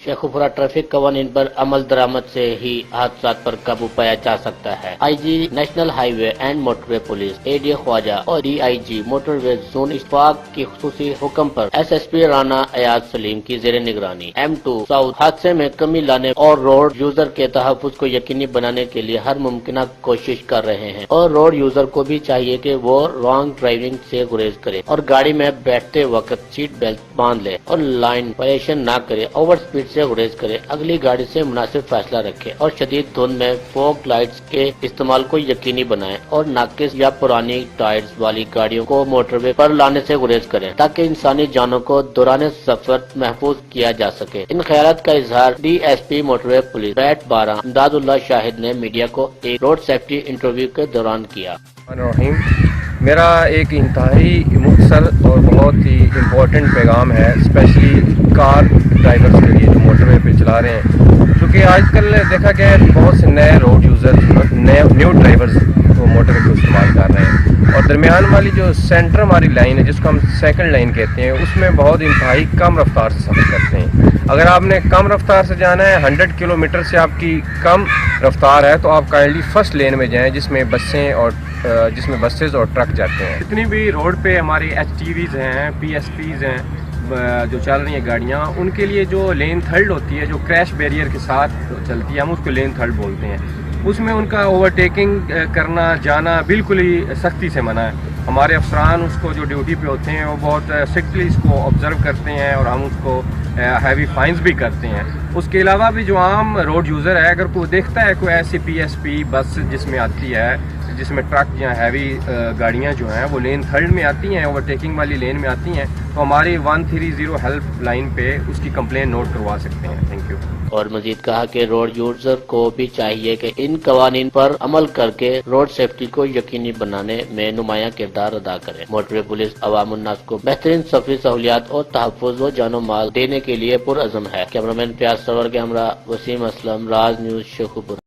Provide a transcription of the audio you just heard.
Sheikhupura traffic कानून पर अमल दरामद से ही हादसात पर काबू पाया जा सकता है। IG national highway and motorway police AD Khawaja और डीआईजी मोटरवे जोन इश्फाक की खुसूसी हुक्म पर एसएसपी राना अयाज सलीम की जेर निगरानी M2 साउथ हादसे में कमी लाने और रोड यूजर के तहफ्फुज को यकीनी बनाने के लिए हर मुमकिन कोशिश कर रहे हैं और रोड यूजर को भी चाहिए कि वो रॉन्ग ड्राइविंग से गुरेज करे और गाड़ी में बैठते वक्त सीट बेल्ट बांध ले और लाइन वायलेशन न करे, ओवर स्पीड से गुरेज करे, अगली गाड़ी से मुनासिब फैसला रखे और शदीद धुंध में फॉग लाइट्स के इस्तेमाल को यकीनी बनाए और नाकिस या पुरानी टायर्स वाली गाड़ियों को मोटरवे पर लाने से गुरेज करें ताकि इंसानी जानों को दौरान सफर महफूज किया जा सके। इन ख्यालात का इजहार DSP motorway police bat 12 Imdadullah Shahid ने मीडिया को एक रोड सेफ्टी इंटरव्यू के दौरान किया। मेरा एक इंतहाई मुख्तसर और बहुत ही इम्पोर्टेंट पैगाम है, स्पेशली कार ड्राइवर्स के लिए जो मोटरवे पे चला रहे हैं, क्योंकि आजकल देखा गया है बहुत से नए रोड यूज़र न्यू ड्राइवर्स वो मोटरवे को इस्तेमाल कर रहे हैं और दरमियान वाली जो सेंटर हमारी लाइन है जिसको हम सेकंड लाइन कहते हैं उसमें बहुत इंतहाई कम रफ्तार से सफ़र करते हैं। अगर आपने कम रफ्तार से जाना है, 100 किलोमीटर से आपकी कम रफ्तार है, तो आप काइंडली फर्स्ट लेन में जाएं जिसमें बसेस और ट्रक जाते हैं। जितनी भी रोड पे हमारी HTVs हैं, PSPs हैं जो चल रही हैं गाड़ियाँ, उनके लिए जो लेन थर्ड होती है, जो क्रैश बैरियर के साथ चलती है, हम उसको लेन थर्ड बोलते हैं। उसमें उनका ओवरटेकिंग करना जाना बिल्कुल ही सख्ती से मना है। हमारे अफसरान उसको जो ड्यूटी पे होते हैं वो बहुत स्ट्रिक्टली इसको ऑब्जर्व करते हैं और हम उसको हैवी फाइन्स भी करते हैं। उसके अलावा भी जो आम रोड यूज़र है, अगर कोई देखता है कोई ऐसी PSP बस जिसमें आती है, जिसमें ट्रक या हैवी गाड़ियां जो हैं वो लेन थर्ड में आती हैं, ओवरटेकिंग वाली लेन में आती हैं, तो हमारी 130 हेल्प लाइन पे उसकी कंप्लेन नोट करवा सकते हैं। Thank you. और मजीद कहा कि रोड यूजर को भी चाहिए कि इन कवानीन पर अमल करके रोड सेफ्टी को यकीनी बनाने में नुमाया किरदार अदा करे। मोटरवे पुलिस अवाम उन्नास को बेहतरीन सफरी सहूलियात और तहफ्फुज व जानो माल देने के लिए पुरअज़म है। कैमरामैन प्याज सवर के हमरा वसीम असलम, राज न्यूज़, शेखुपुरा।